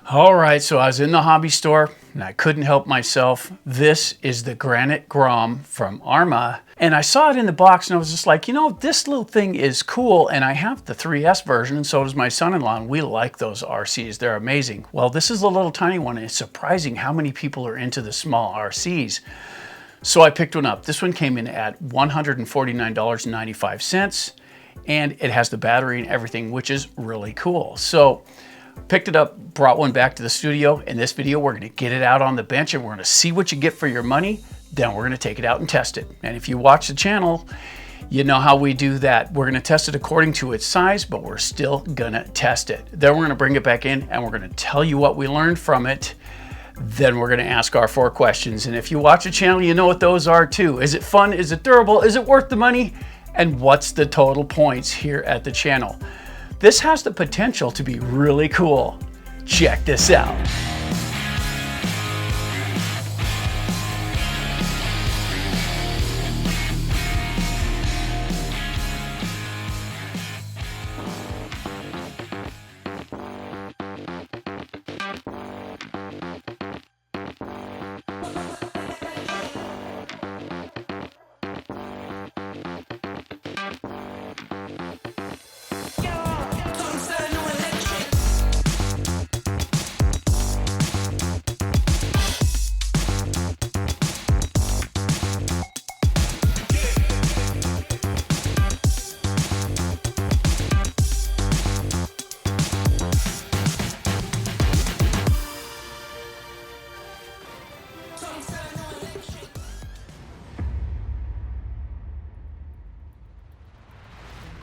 All right, so I was in the hobby store and I couldn't help myself. This is the Granite Grom from Arma. And I saw it in the box and I was just like, you know, this little thing is cool. And I have the 3S version and so does my son-in-law, and we like those RCs. They're amazing. Well, this is a little tiny one and it's surprising how many people are into the small RCs. So I picked one up. This one came in at $149.95 and it has the battery and everything, which is really cool. So picked it up, brought one back to the studio. In this video, we're gonna get it out on the bench and we're gonna see what you get for your money. Then we're gonna take it out and test it. And if you watch the channel, you know how we do that. We're gonna test it according to its size, but we're still gonna test it. Then we're gonna bring it back in and we're gonna tell you what we learned from it. Then we're gonna ask our 4 questions. And if you watch the channel, you know what those are too. Is it fun? Is it durable? Is it worth the money? And what's the total points here at the channel? This has the potential to be really cool. Check this out.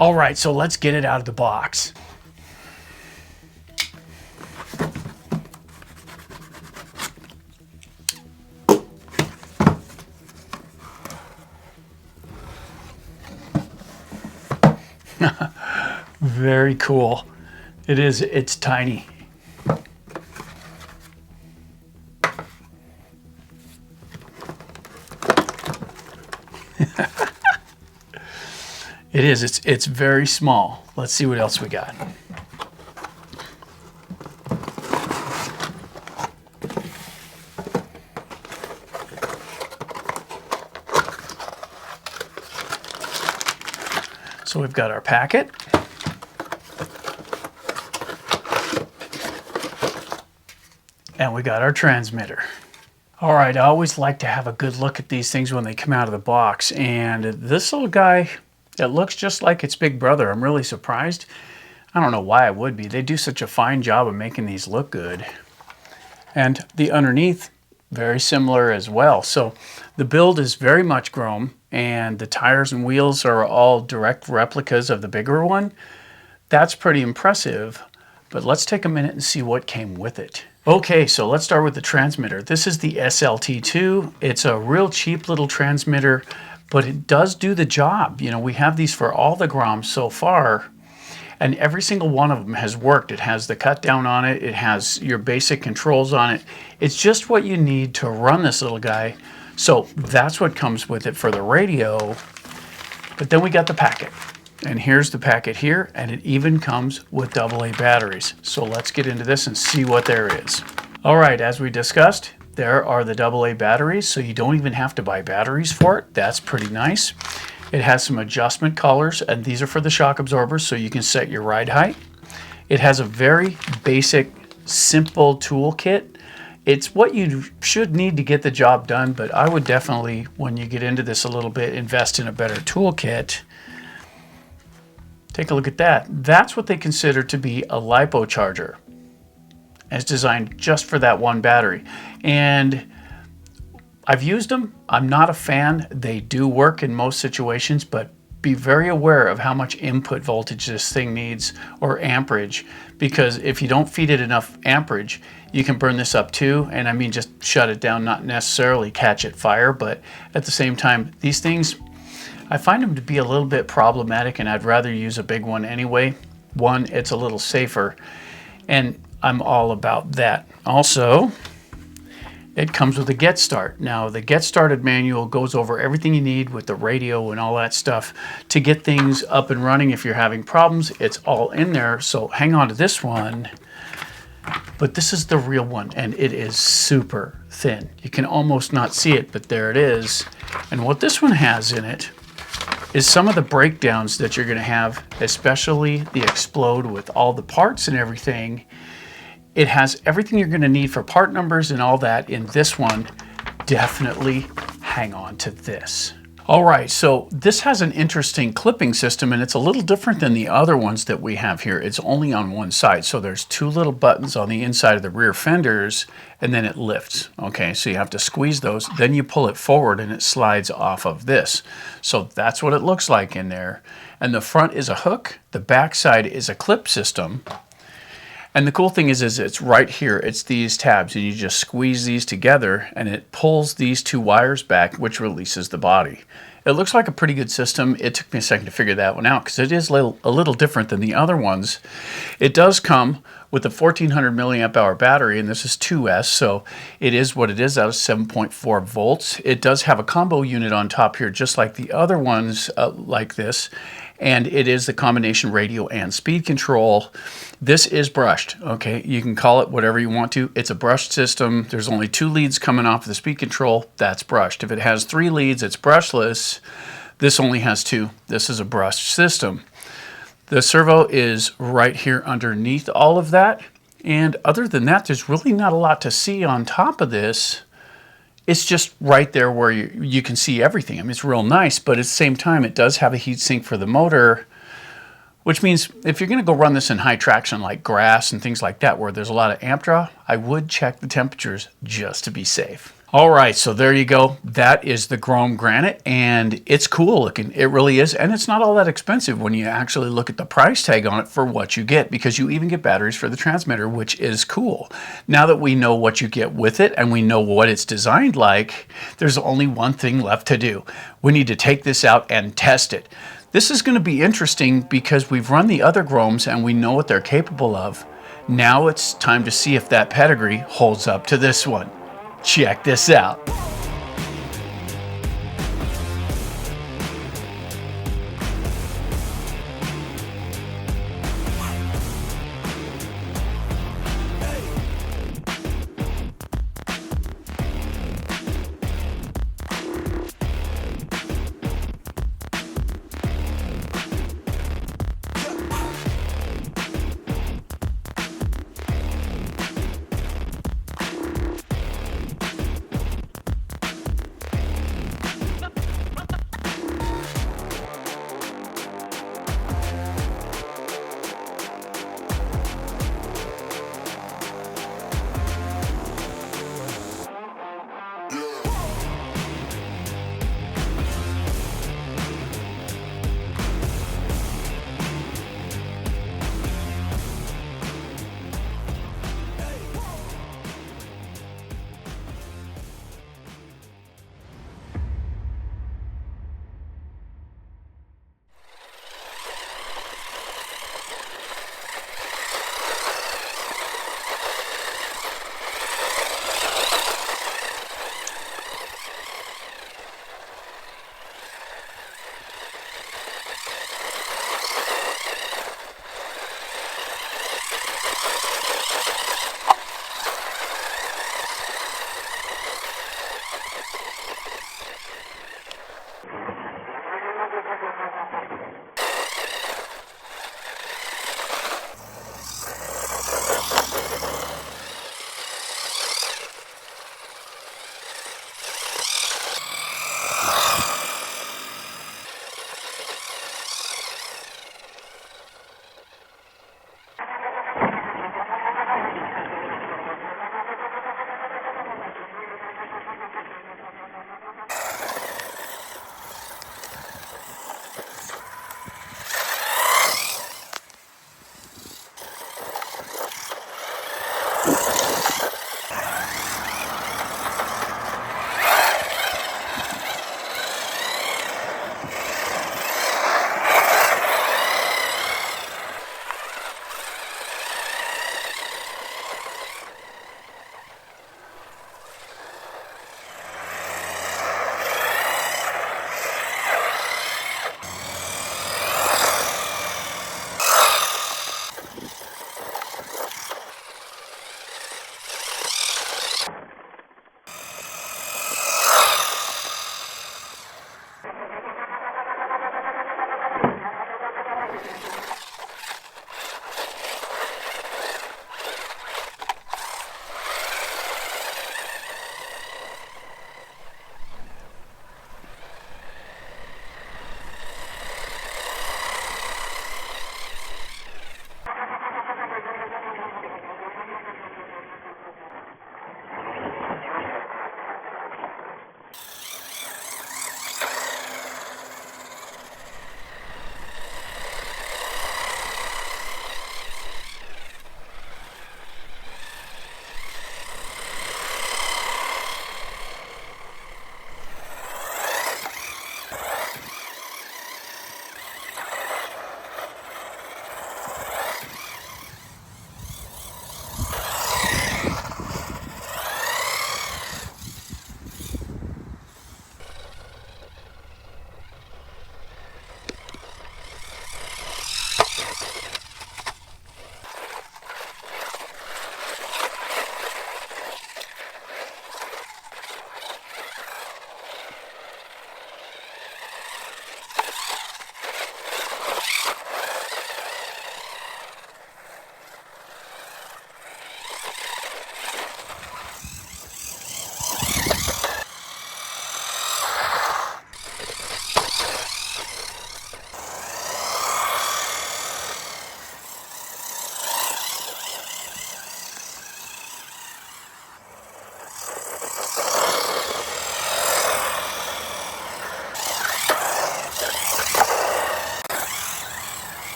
All right, so let's get it out of the box. Very cool. It is, it's tiny. It is, it's very small. Let's see what else we got. So we've got our packet. And we got our transmitter. All right, I always like to have a good look at these things when they come out of the box. And this little guy, it looks just like its big brother. I'm really surprised. I don't know why I would be. They do such a fine job of making these look good. And the underneath, very similar as well. So the build is very much chrome, and the tires and wheels are all direct replicas of the bigger one. That's pretty impressive, but let's take a minute and see what came with it. Okay, so let's start with the transmitter. This is the SLT2. It's a real cheap little transmitter, but it does do the job. You know, we have these for all the Groms so far, and every single one of them has worked. It has the cut down on it. It has your basic controls on it. It's just what you need to run this little guy. So that's what comes with it for the radio. But then we got the packet. And here's the packet here, and it even comes with AA batteries. So let's get into this and see what there is. All right, as we discussed, there are the AA batteries, so you don't even have to buy batteries for it. That's pretty nice. It has some adjustment collars, and these are for the shock absorbers, so you can set your ride height. It has a very basic, simple toolkit. It's what you should need to get the job done, but I would definitely, when you get into this a little bit, invest in a better toolkit. Take a look at that. That's what they consider to be a LiPo charger. It's designed just for that one battery. And I've used them. I'm not a fan. They do work in most situations, but be very aware of how much input voltage this thing needs, or amperage, because if you don't feed it enough amperage, you can burn this up too. And I mean, just shut it down, not necessarily catch it fire, but at the same time, these things, I find them to be a little bit problematic, and I'd rather use a big one anyway. One, it's a little safer, and I'm all about that. Also, it comes with a Get Start. Now, the Get Started manual goes over everything you need with the radio and all that stuff to get things up and running. If you're having problems, it's all in there. So hang on to this one. But this is the real one, and it is super thin. You can almost not see it, but there it is. And what this one has in it is some of the breakdowns that you're gonna have, especially the Explode with all the parts and everything. It has everything you're gonna need for part numbers and all that in this one. Definitely hang on to this. All right, so this has an interesting clipping system, and it's a little different than the other ones that we have here. It's only on one side, so there's two little buttons on the inside of the rear fenders, and then it lifts. Okay, so you have to squeeze those, then you pull it forward and it slides off of this. So that's what it looks like in there. And the front is a hook, the back side is a clip system. And the cool thing is it's right here. It's these tabs, and you just squeeze these together, and it pulls these two wires back, which releases the body. It looks like a pretty good system. It took me a second to figure that one out because it is a little different than the other ones. It does come with a 1400 milliamp hour battery, and this is 2S, so it is what it is out of 7.4 volts. It does have a combo unit on top here, just like the other ones like this. And it is the combination radio and speed control. This is brushed, okay? You can call it whatever you want to. It's a brushed system. There's only 2 leads coming off of the speed control. That's brushed. If it has 3 leads, it's brushless. This only has 2. This is a brushed system. The servo is right here underneath all of that. And other than that, there's really not a lot to see on top of this. It's just right there where you can see everything. I mean, it's real nice, but at the same time, it does have a heat sink for the motor, which means if you're gonna go run this in high traction like grass and things like that, where there's a lot of amp draw, I would check the temperatures just to be safe. All right, so there you go. That is the Arrma Granite, and it's cool looking. It really is, and it's not all that expensive when you actually look at the price tag on it for what you get, because you even get batteries for the transmitter, which is cool. Now that we know what you get with it and we know what it's designed like, there's only one thing left to do. We need to take this out and test it. This is going to be interesting because we've run the other Groms and we know what they're capable of. Now it's time to see if that pedigree holds up to this one. Check this out.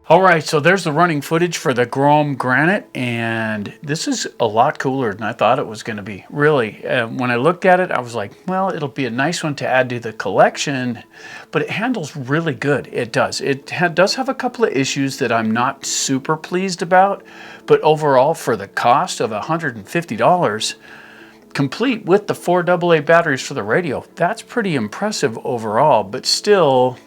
All right, so there's the running footage for the Arrma Granite, and this is a lot cooler than I thought it was going to be. Really, when I looked at it, I was like, well, it'll be a nice one to add to the collection, but it handles really good. It does. It does have a couple of issues that I'm not super pleased about, but overall, for the cost of $150, complete with the 4 AA batteries for the radio, that's pretty impressive overall, but still,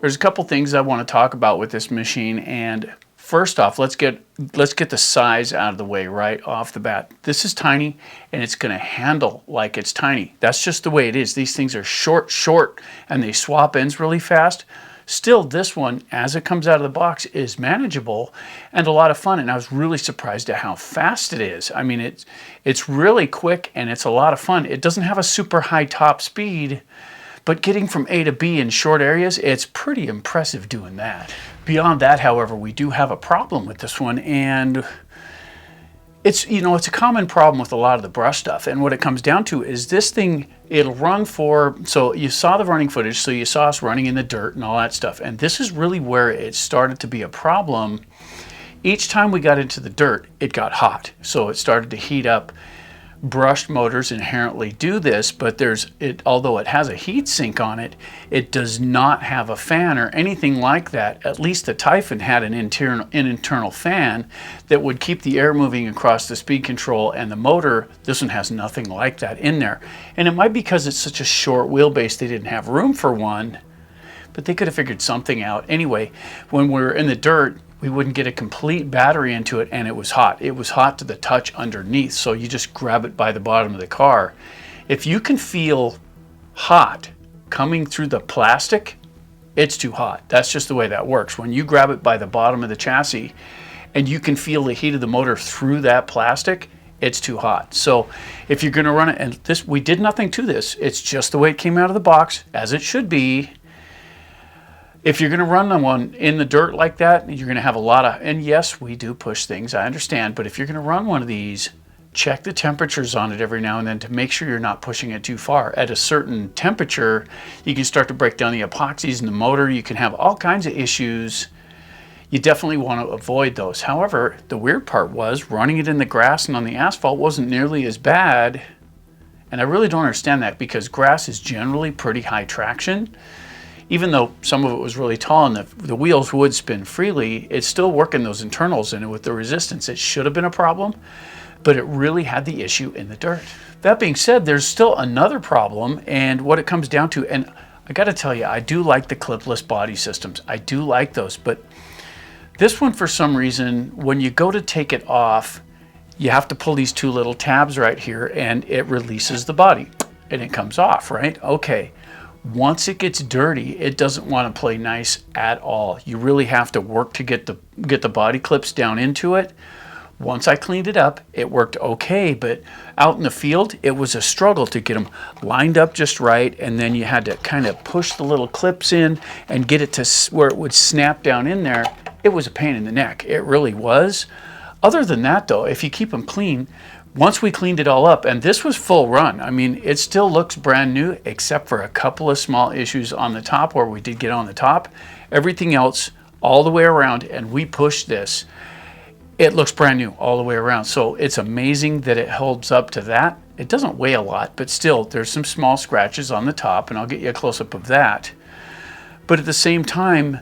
there's a couple things I want to talk about with this machine. And first off, let's get the size out of the way right off the bat. This is tiny, and it's going to handle like it's tiny. That's just the way it is. These things are short, and they swap ends really fast. Still, this one, as it comes out of the box, is manageable and a lot of fun. And I was really surprised at how fast it is. I mean, it's really quick, and it's a lot of fun. It doesn't have a super high top speed, but getting from A to B in short areas, it's pretty impressive doing that. Beyond that, however, we do have a problem with this one, and it's a common problem with a lot of the brush stuff. And what it comes down to is this thing, it'll run for, so you saw the running footage, so you saw us running in the dirt and all that stuff. And this is really where it started to be a problem. Each time we got into the dirt, it got hot. So it started to heat up. Brushed motors inherently do this, but although it has a heat sink on it, it does not have a fan or anything like that. At least the Typhon had an internal fan that would keep the air moving across the speed control, and the motor, this one has nothing like that in there. And it might be because it's such a short wheelbase they didn't have room for one, but they could have figured something out. Anyway, when we're in the dirt, we wouldn't get a complete battery into it, and it was hot. It was hot to the touch underneath, so you just grab it by the bottom of the car. If you can feel hot coming through the plastic, it's too hot. That's just the way that works. When you grab it by the bottom of the chassis and you can feel the heat of the motor through that plastic, it's too hot. So if you're gonna run it, and we did nothing to this, it's just the way it came out of the box, as it should be. If you're going to run one in the dirt like that, you're going to have a lot of, and yes, we do push things, I understand, but if you're going to run one of these, check the temperatures on it every now and then to make sure you're not pushing it too far. At a certain temperature, you can start to break down the epoxies in the motor. You can have all kinds of issues. You definitely want to avoid those. However, the weird part was running it in the grass and on the asphalt wasn't nearly as bad. And I really don't understand that, because grass is generally pretty high traction. Even though some of it was really tall and the wheels would spin freely, it's still working those internals in it with the resistance. It should have been a problem, but it really had the issue in the dirt. That being said, there's still another problem, and what it comes down to, and I gotta tell you, I do like the clipless body systems. I do like those, but this one, for some reason, when you go to take it off, you have to pull these two little tabs right here, and it releases the body, and it comes off, right? Okay. Once it gets dirty, it doesn't want to play nice at all. You really have to work to get the body clips down into it. Once I cleaned it up, it worked okay, but out in the field, it was a struggle to get them lined up just right, and then you had to kind of push the little clips in and get it to where it would snap down in there. It was a pain in the neck. It really was. Other than that, though, if you keep them clean, once we cleaned it all up, and this was full run, I mean, it still looks brand new, except for a couple of small issues on the top where we did get on the top. Everything else, all the way around, and we pushed this, it looks brand new all the way around. So it's amazing that it holds up to that. It doesn't weigh a lot, but still, there's some small scratches on the top, and I'll get you a close-up of that. But at the same time,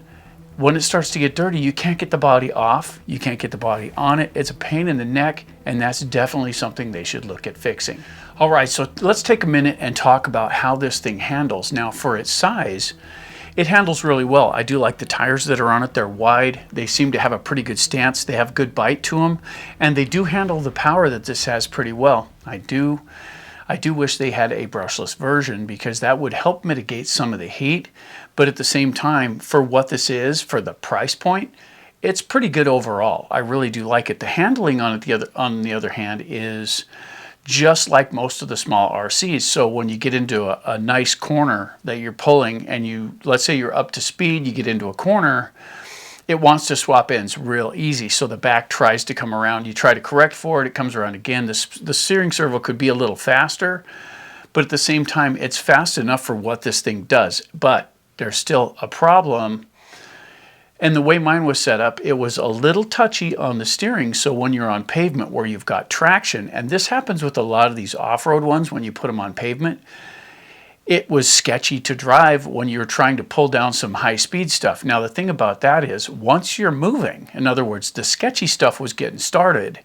when it starts to get dirty, you can't get the body off, you can't get the body on it. It's a pain in the neck, and that's definitely something they should look at fixing. All right, so let's take a minute and talk about how this thing handles. Now, for its size, it handles really well. I do like the tires that are on it. They're wide. They seem to have a pretty good stance. They have good bite to them, and they do handle the power that this has pretty well. I do wish they had a brushless version, because that would help mitigate some of the heat. But at the same time, for what this is, for the price point, it's pretty good overall. I really do like it. The handling on the other hand, is just like most of the small RCs. So when you get into a nice corner that you're pulling, and let's say you're up to speed, you get into a corner, it wants to swap ends real easy. So the back tries to come around. You try to correct for it, it comes around again. The steering servo could be a little faster, but at the same time, it's fast enough for what this thing does. But there's still a problem. And the way mine was set up, it was a little touchy on the steering. So when you're on pavement where you've got traction, and this happens with a lot of these off-road ones when you put them on pavement, it was sketchy to drive when you're trying to pull down some high-speed stuff. Now, the thing about that is once you're moving, in other words, the sketchy stuff was getting started,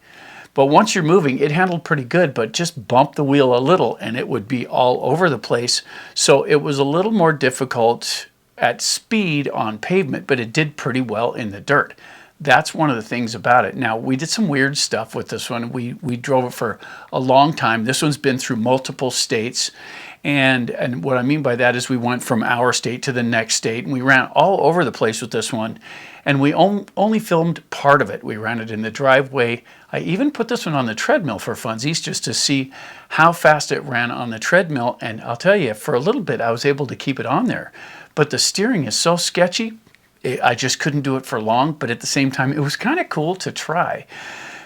but once you're moving, it handled pretty good, but just bump the wheel a little and it would be all over the place. So it was a little more difficult at speed on pavement, but it did pretty well in the dirt. That's one of the things about it. Now, we did some weird stuff with this one. We drove it for a long time. This one's been through multiple states. And what I mean by that is we went from our state to the next state, and we ran all over the place with this one. And we only filmed part of it. We ran it in the driveway. I even put this one on the treadmill for funsies just to see how fast it ran on the treadmill. And I'll tell you, for a little bit, I was able to keep it on there. But the steering is so sketchy, I just couldn't do it for long. But at the same time, it was kind of cool to try.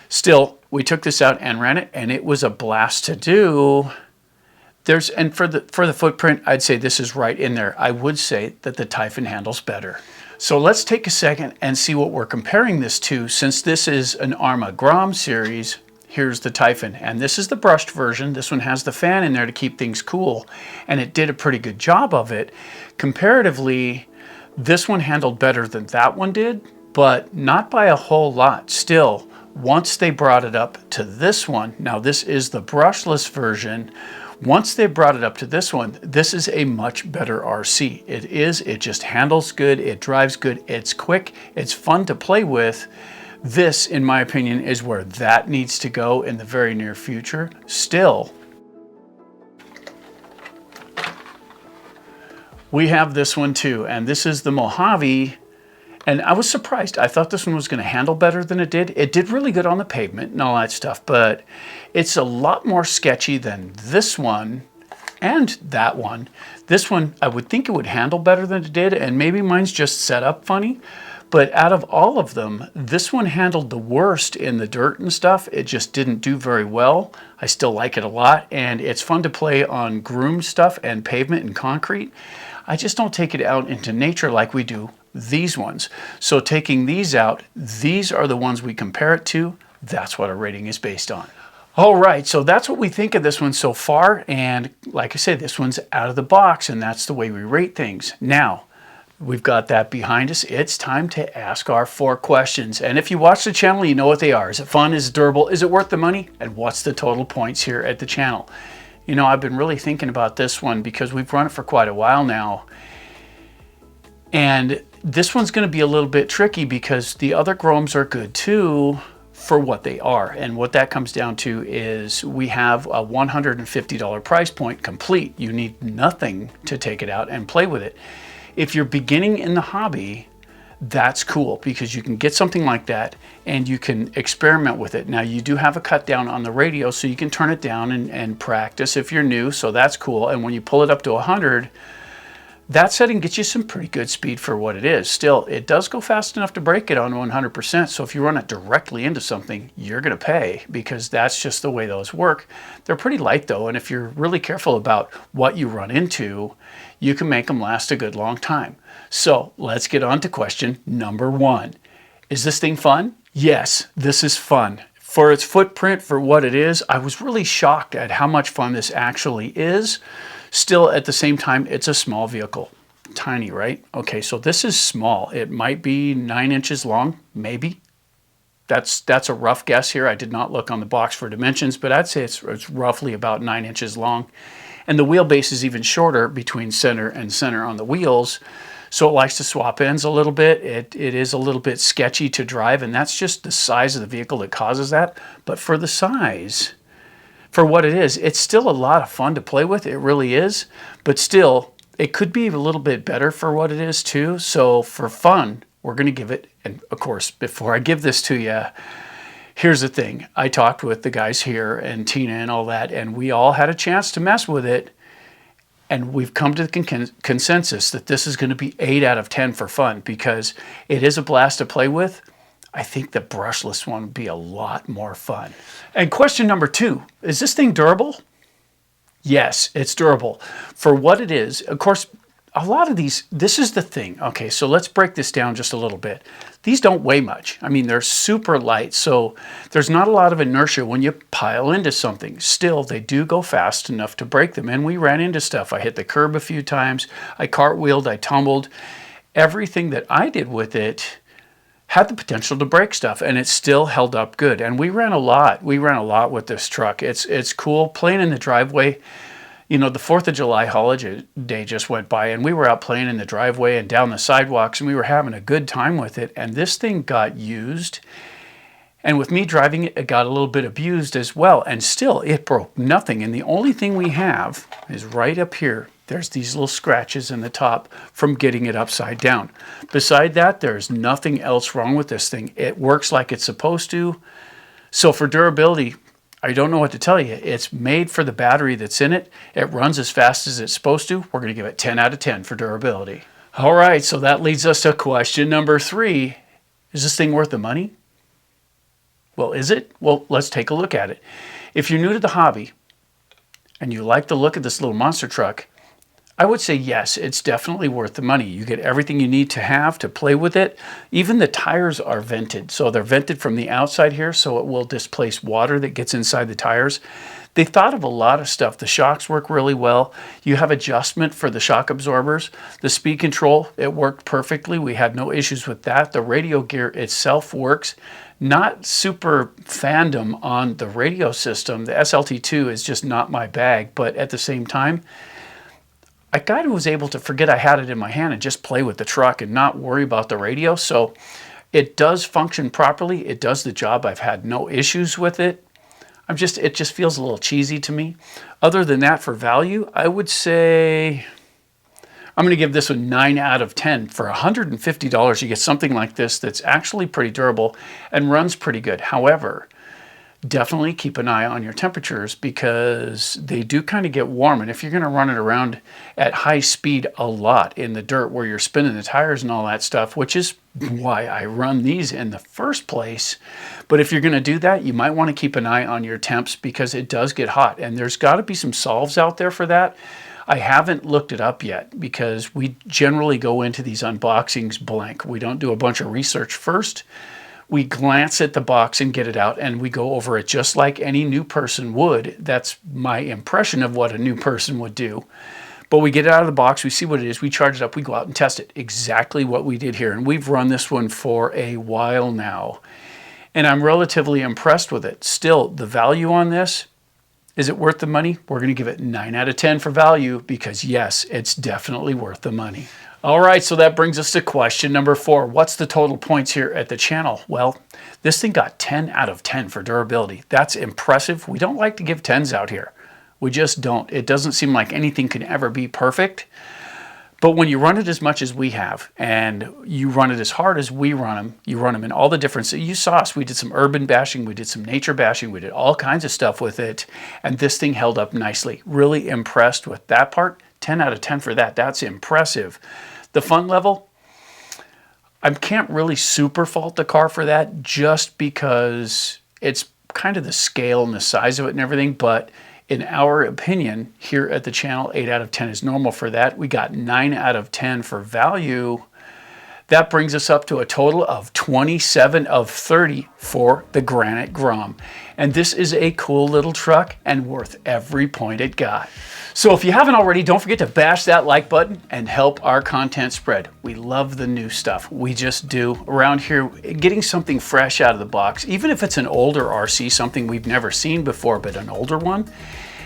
Still, we took this out and ran it, and it was a blast to do. And for the footprint, I'd say this is right in there. I would say that the Typhon handles better. So let's take a second and see what we're comparing this to. Since this is an Arrma Grom series, here's the Typhon. And this is the brushed version. This one has the fan in there to keep things cool. And it did a pretty good job of it. Comparatively, this one handled better than that one did, but not by a whole lot. Still, once they brought it up to this one, now this is the brushless version. Once they brought it up to this one, this is a much better RC. It just handles good, it drives good, it's quick, it's fun to play with. This, in my opinion, is where that needs to go in the very near future. Still, we have this one too, and this is the Mojave. And I was surprised. I thought this one was going to handle better than it did. It did really good on the pavement and all that stuff, but it's a lot more sketchy than this one and that one. This one, I would think it would handle better than it did, and maybe mine's just set up funny. But out of all of them, this one handled the worst in the dirt and stuff. It just didn't do very well. I still like it a lot, and it's fun to play on groomed stuff and pavement and concrete. I just don't take it out into nature like we do these ones. So taking these out, these are the ones we compare it to. That's what our rating is based on. All right, so that's what we think of this one so far. And like I said, this one's out of the box, and that's the way we rate things. Now, we've got that behind us. It's time to ask our 4 questions. And if you watch the channel, you know what they are. Is it fun? Is it durable? Is it worth the money? And what's the total points here at the channel? You know, I've been really thinking about this one because we've run it for quite a while now. And this one's going to be a little bit tricky because the other Groms are good too for what they are. And what that comes down to is we have a $150 price point complete. You need nothing to take it out and play with it. If you're beginning in the hobby, that's cool because you can get something like that and you can experiment with it. Now, you do have a cut down on the radio, so you can turn it down and practice if you're new, so that's cool. And when you pull it up to 100, that setting gets you some pretty good speed for what it is. Still, it does go fast enough to break it on 100%, so if you run it directly into something, you're going to pay because that's just the way those work. They're pretty light though, and if you're really careful about what you run into, you can make them last a good long time. So let's get on to question number 1. Is this thing fun? Yes, this is fun. For its footprint, for what it is, I was really shocked at how much fun this actually is. Still, at the same time, it's a small vehicle. Tiny, right? Okay, so this is small. It might be 9 inches long, maybe. That's a rough guess here. I did not look on the box for dimensions, but I'd say it's roughly about 9 inches long. And the wheelbase is even shorter between center and center on the wheels. So it likes to swap ends a little bit. It is a little bit sketchy to drive, and that's just the size of the vehicle that causes that. But for the size, for what it is, it's still a lot of fun to play with. It really is. But still, it could be a little bit better for what it is too. So for fun, we're going to give it, and of course, before I give this to you, here's the thing. I talked with the guys here and Tina and all that, and we all had a chance to mess with it. And we've come to the consensus that this is going to be 8 out of 10 for fun because it is a blast to play with. I think the brushless one would be a lot more fun. And question number 2, is this thing durable? Yes, it's durable. For what it is, of course, a lot of these, this is the thing. Okay, so let's break this down just a little bit. These don't weigh much. I mean, they're super light, so there's not a lot of inertia when you pile into something. Still, they do go fast enough to break them, and we ran into stuff. I hit the curb a few times, I cartwheeled, I tumbled. Everything that I did with it had the potential to break stuff, and it still held up good. And we ran a lot. We ran a lot with this truck. It's cool playing in the driveway. You know, the 4th of July holiday just went by, and we were out playing in the driveway and down the sidewalks, and we were having a good time with it. And this thing got used, and with me driving it, it got a little bit abused as well. And still, it broke nothing. And the only thing we have is right up here. There's these little scratches in the top from getting it upside down. Beside that, there's nothing else wrong with this thing. It works like it's supposed to. So for durability, I don't know what to tell you. It's made for the battery that's in it. It runs as fast as it's supposed to. We're going to give it 10 out of 10 for durability. All right, so that leads us to question number 3. Is this thing worth the money? Well, is it? Well, let's take a look at it. If you're new to the hobby and you like the look of this little monster truck, I would say yes, it's definitely worth the money. You get everything you need to have to play with it. Even the tires are vented. So they're vented from the outside here, so it will displace water that gets inside the tires. They thought of a lot of stuff. The shocks work really well. You have adjustment for the shock absorbers. The speed control, it worked perfectly. We had no issues with that. The radio gear itself works. Not super fandom on the radio system. The SLT2 is just not my bag, but at the same time, I kind of was able to forget I had it in my hand and just play with the truck and not worry about the radio. So it does function properly. It does the job. I've had no issues with it. It just feels a little cheesy to me. Other than that, for value, I would say I'm going to give this one 9 out of 10. For $150, you get something like this that's actually pretty durable and runs pretty good. However, definitely keep an eye on your temperatures because they do kind of get warm. And if you're going to run it around at high speed a lot in the dirt where you're spinning the tires and all that stuff, which is why I run these in the first place. But if you're going to do that, you might want to keep an eye on your temps because it does get hot. And there's got to be some solves out there for that. I haven't looked it up yet because we generally go into these unboxings blank. We don't do a bunch of research first. We glance at the box and get it out, and we go over it just like any new person would. That's my impression of what a new person would do. But we get it out of the box, we see what it is, we charge it up, we go out and test it. Exactly what we did here. And we've run this one for a while now. And I'm relatively impressed with it. Still, the value on this, is it worth the money? We're going to give it 9 out of 10 for value because, yes, it's definitely worth the money. All right, so that brings us to question number 4. What's the total points here at the channel? Well, this thing got 10 out of 10 for durability. That's impressive. We don't like to give 10s out here. We just don't. It doesn't seem like anything can ever be perfect. But when you run it as much as we have, and you run it as hard as we run them, you run them in all the different, so you saw us, we did some urban bashing, we did some nature bashing, we did all kinds of stuff with it, and this thing held up nicely. Really impressed with that part. 10 out of 10 for that. That's impressive. The fun level, I can't really super fault the car for that just because it's kind of the scale and the size of it and everything, but in our opinion, here at the channel, 8 out of 10 is normal for that. We got 9 out of 10 for value. That brings us up to a total of 27 of 30 for the Granite Grom. And this is a cool little truck and worth every point it got. So if you haven't already, don't forget to bash that like button and help our content spread. We love the new stuff. We just do. Around here, getting something fresh out of the box, even if it's an older RC, something we've never seen before, but an older one,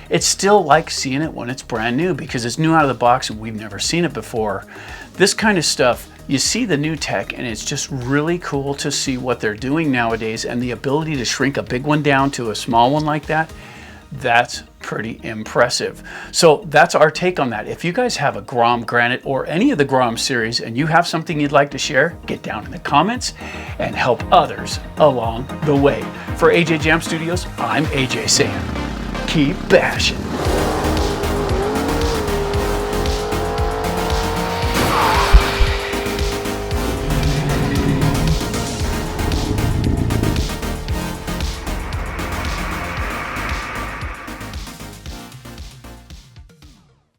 it's still like seeing it when it's brand new because it's new out of the box and we've never seen it before. This kind of stuff, you see the new tech and it's just really cool to see what they're doing nowadays, and the ability to shrink a big one down to a small one like that, that's pretty impressive. So that's our take on that. If you guys have a Grom Granite or any of the Grom series and you have something you'd like to share, get down in the comments and help others along the way. For AJ Jam Studios, I'm AJ saying, keep bashing.